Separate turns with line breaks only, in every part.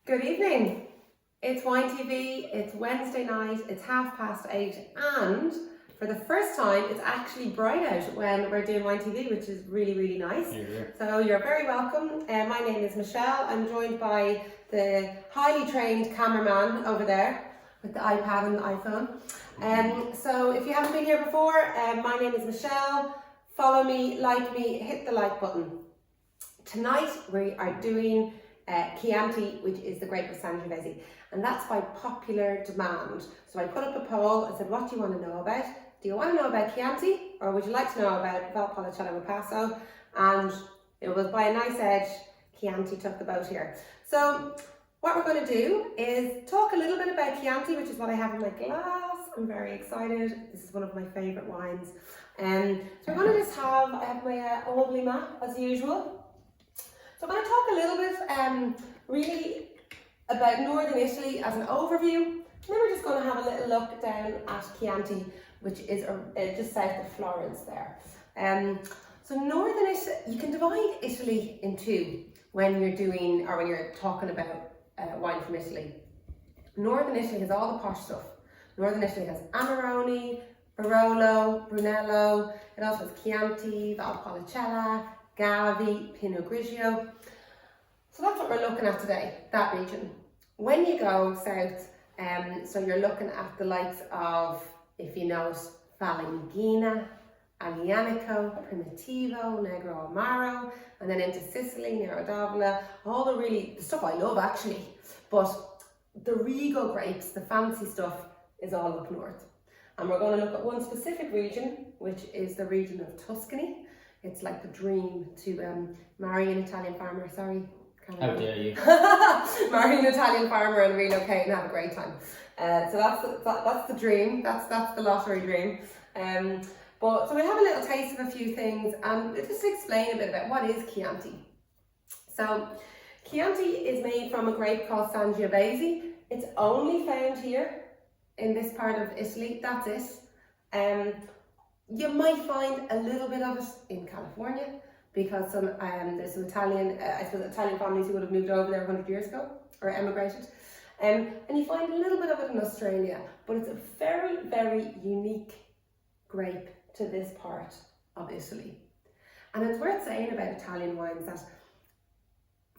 Good evening. It's Wine TV, it's Wednesday night, it's 8:30, and for the first time it's actually bright out when we're doing Wine TV, which is really nice. So you're very welcome. My name is Michelle. I'm joined by the highly trained cameraman over there with the iPad and the iPhone. So if you haven't been here before, my name is Michelle. Follow me, like me, hit the like button. Tonight we are doing Chianti, which is the grape of Sangiovese, and that's by popular demand. So I put up a poll. I said, what do you want to know about? Do you want to know about Chianti, or would you like to know about Valpolicella Ripasso? And it was by a nice edge, Chianti took the vote here. So what we're going to do is talk a little bit about Chianti, which is what I have in my glass. I'm very excited. This is one of my favourite wines. So we're going to just I have my Oldly map as usual. So I'm going to talk a little bit really about Northern Italy as an overview, and then we're just going to have a little look down at Chianti, which is just south of Florence there. So Northern Italy, you can divide Italy in two when you're talking about wine from Italy. Northern Italy has all the posh stuff. Northern Italy has Amarone, Barolo, Brunello. It also has Chianti, Valpolicella, Gavi, Pinot Grigio. So that's what we're looking at today, that region. When you go south, so you're looking at the likes of, if you know it, Valangina, Aglianico, Primitivo, Negro Amaro, and then into Sicily, Nero d'Avola, all the stuff I love actually. But the regal grapes, the fancy stuff, is all up north. And we're going to look at one specific region, which is the region of Tuscany. It's like the dream to marry an Italian farmer. Sorry.
How dare you?
Marry an Italian farmer and relocate and have a great time. So that's the dream. That's the lottery dream. So we'll have a little taste of a few things and just to explain a bit about what is Chianti. So Chianti is made from a grape called Sangiovese. It's only found here in this part of Italy. That's it. You might find a little bit of it in California because there's some Italian families who would have moved over there 100 years ago or emigrated. And you find a little bit of it in Australia, but it's a very unique grape to this part of Italy. And it's worth saying about Italian wines that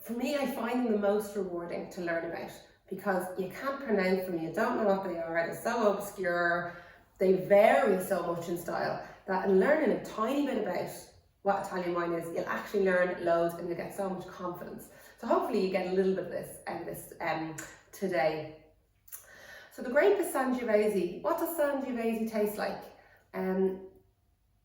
for me, I find them the most rewarding to learn about because you can't pronounce them, you don't know what they are, they're so obscure. They vary so much in style that in learning a tiny bit about what Italian wine is, you'll actually learn loads and you'll get so much confidence. So hopefully you get a little bit of this out of this today. So the grape is Sangiovese. What does Sangiovese taste like?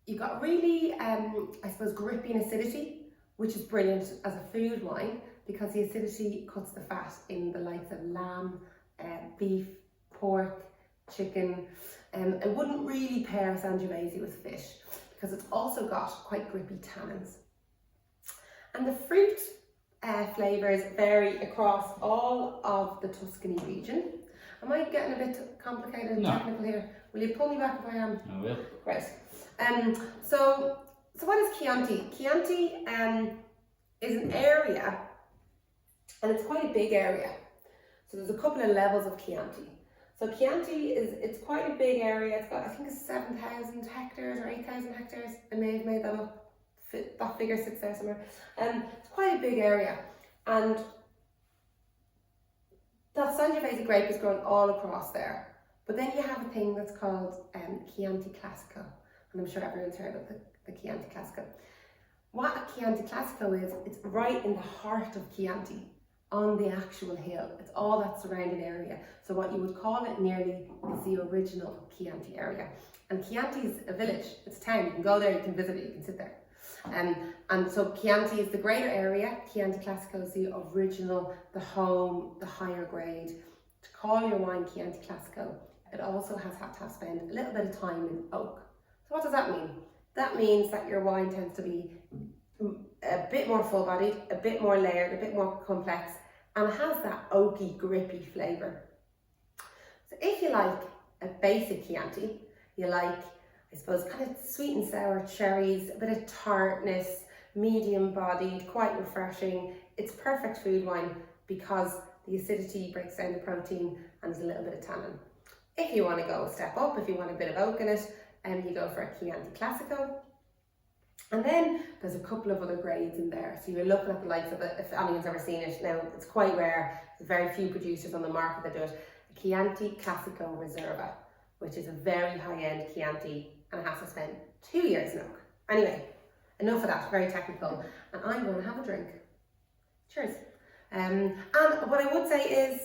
You've got really, I suppose, grippy acidity, which is brilliant as a food wine because the acidity cuts the fat in the likes of lamb, beef, pork, chicken. I wouldn't really pair Sangiovese with fish because it's also got quite grippy tannins. And the fruit flavours vary across all of the Tuscany region. Am I getting a bit complicated and technical here? Will you pull me back if I am?
I will.
Great. So what is Chianti? Chianti is an area, and it's quite a big area. So there's a couple of levels of Chianti. So Chianti it's quite a big area. It's got, I think it's 7,000 hectares or 8,000 hectares. I may have made that up. That figure sits there somewhere. It's quite a big area. And that Sangiovese grape is grown all across there. But then you have a thing that's called Chianti Classico. And I'm sure everyone's heard of the Chianti Classico. What a Chianti Classico is, it's right in the heart of Chianti, on the actual hill. It's all that surrounding area. So what you would call it nearly is the original Chianti area. And Chianti is a village, it's a town. You can go there, you can visit it, you can sit there. And so Chianti is the greater area. Chianti Classico is the original, the home, the higher grade. To call your wine Chianti Classico, it also has had to have spent a little bit of time in oak. So what does that mean? That means that your wine tends to be a bit more full-bodied, a bit more layered, a bit more complex, and it has that oaky, grippy flavour. So if you like a basic Chianti, you like, I suppose, kind of sweet and sour cherries, a bit of tartness, medium-bodied, quite refreshing. It's perfect food wine because the acidity breaks down the protein, and there's a little bit of tannin. If you want to go a step up, if you want a bit of oak in it, you go for a Chianti Classico. And then there's a couple of other grades in there. So you're looking at the likes of it, if anyone's ever seen it. Now, it's quite rare. There's very few producers on the market that do it. A Chianti Classico Reserva, which is a very high-end Chianti, and it has to spend 2 years in oak. Anyway, enough of that, very technical. And I'm going to have a drink. Cheers. And what I would say is,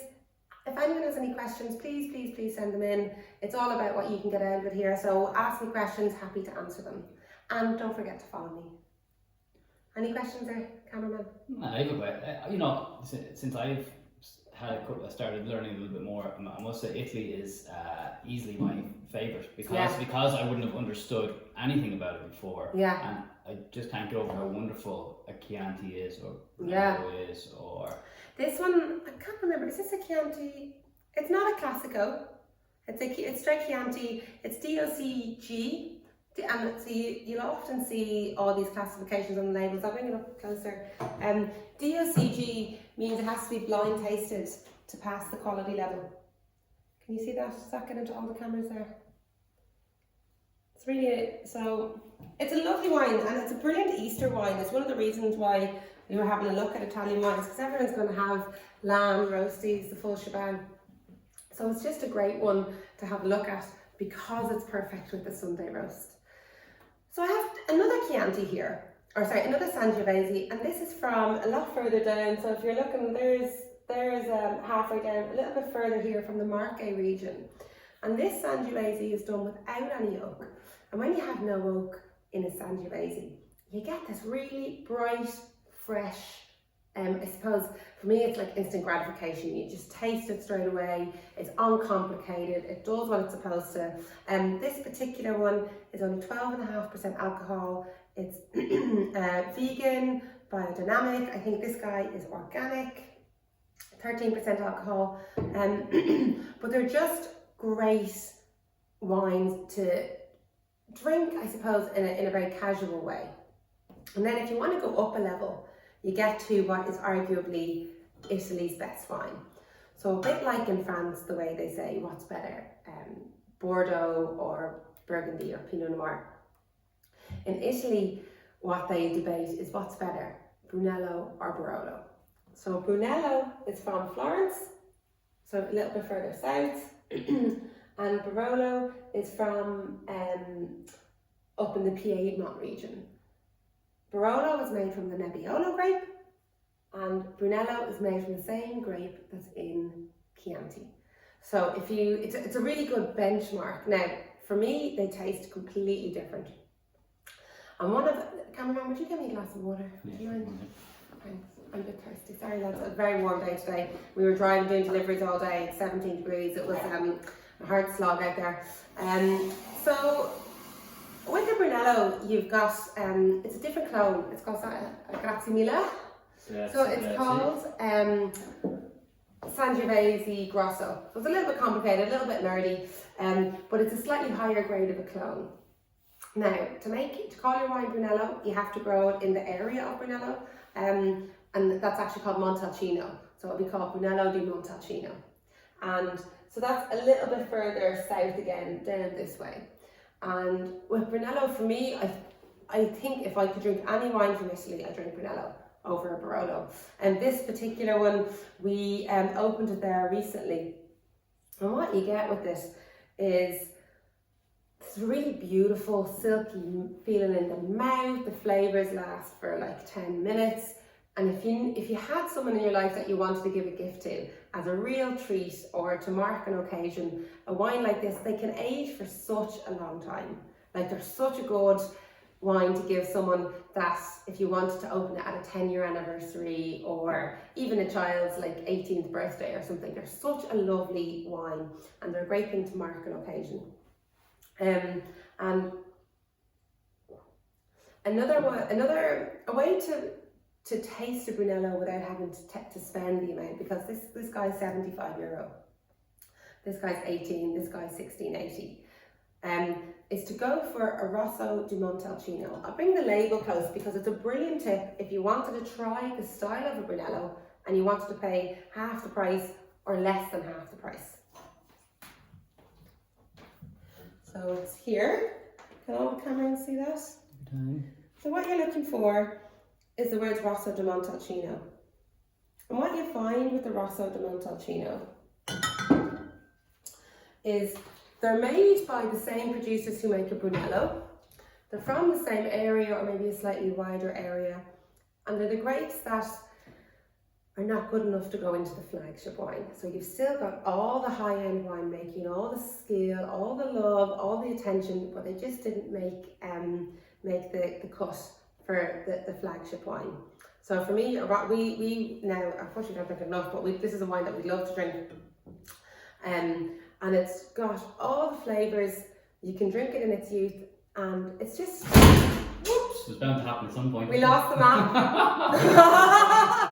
if anyone has any questions, please send them in. It's all about what you can get out of it here. So ask me questions, happy to answer them. And don't forget to follow me. Any questions there, cameraman?
I have a question. Since I've started learning a little bit more, I must say Italy is easily my favourite because I wouldn't have understood anything about it before.
Yeah.
And I just can't get over how wonderful a Chianti is, or Brunello is, or...
This one, I can't remember, is this a Chianti? It's not a Classico. It's straight Chianti. It's DOCG. And so you'll often see all these classifications on the labels. I'll bring it up closer. DOCG means it has to be blind tasted to pass the quality level. Can you see that? Does that get into all the cameras there? It's really, so it's a lovely wine, and it's a brilliant Easter wine. It's one of the reasons why we were having a look at Italian wines, because everyone's going to have lamb, roasties, the full shebang. So it's just a great one to have a look at because it's perfect with the Sunday roast. So I have another Chianti here, another Sangiovese, and this is from a lot further down. So if you're looking, there's halfway down, a little bit further here from the Marche region. And this Sangiovese is done without any oak. And when you have no oak in a Sangiovese, you get this really bright, fresh, I suppose for me it's like instant gratification. You just taste it straight away. It's uncomplicated. It does what it's supposed to. This particular one is only 12.5% alcohol. It's vegan, biodynamic. I think this guy is organic. 13% alcohol. But they're just great wines to drink, I suppose, in a very casual way. And then if you want to go up a level, you get to what is arguably Italy's best wine. So a bit like in France, the way they say what's better, Bordeaux or Burgundy or Pinot Noir. In Italy, what they debate is what's better, Brunello or Barolo. So Brunello is from Florence, so a little bit further south, and Barolo is from up in the Piedmont region. Barolo is made from the Nebbiolo grape, and Brunello is made from the same grape that's in Chianti. So it's a really good benchmark. Now, for me, they taste completely different. And cameraman, would you give me a glass of water?
Yeah,
do you mind? Thanks. I'm a bit thirsty. Sorry, lads. It's a very warm day today. We were driving, doing deliveries all day. It's 17 degrees. It was a hard slog out there. So with the Brunello, you've got it's a different clone. It's called Grazie Mille. So it's called Sangiovese Grosso. So it's a little bit complicated, a little bit nerdy, but it's a slightly higher grade of a clone. Now, to call your wine Brunello, you have to grow it in the area of Brunello, and that's actually called Montalcino. So it'll be called Brunello di Montalcino. And so that's a little bit further south again, down this way. And with Brunello, for me, I think if I could drink any wine from Italy, I'd drink Brunello over a Barolo. And this particular one, we opened it there recently. And what you get with this is this really beautiful, silky feeling in the mouth. The flavours last for like 10 minutes. And if you had someone in your life that you wanted to give a gift to as a real treat or to mark an occasion, a wine like this, they can age for such a long time. Like they're such a good wine to give someone that if you wanted to open it at a 10-year anniversary or even a child's like 18th birthday or something. They're such a lovely wine and they're a great thing to mark an occasion. And a way to taste a Brunello without having to spend the amount, because this guy's €75, this guy's 18, this guy's 16.80, is to go for a Rosso di Montalcino. I'll bring the label close because it's a brilliant tip if you wanted to try the style of a Brunello and you wanted to pay half the price or less than half the price. So it's here. Can all the cameras see that? So what you're looking for is the words Rosso di Montalcino. And what you find with the Rosso di Montalcino is they're made by the same producers who make a Brunello. They're from the same area or maybe a slightly wider area. And they're the grapes that are not good enough to go into the flagship wine. So you've still got all the high-end winemaking, all the skill, all the love, all the attention, but they just didn't make the cut for the flagship wine. So for me, we now, unfortunately don't drink enough, but this is a wine that we love to drink. And it's got all the flavours, you can drink it in its youth, and it's just, whoops.
It was bound to happen at some point.
We lost the map.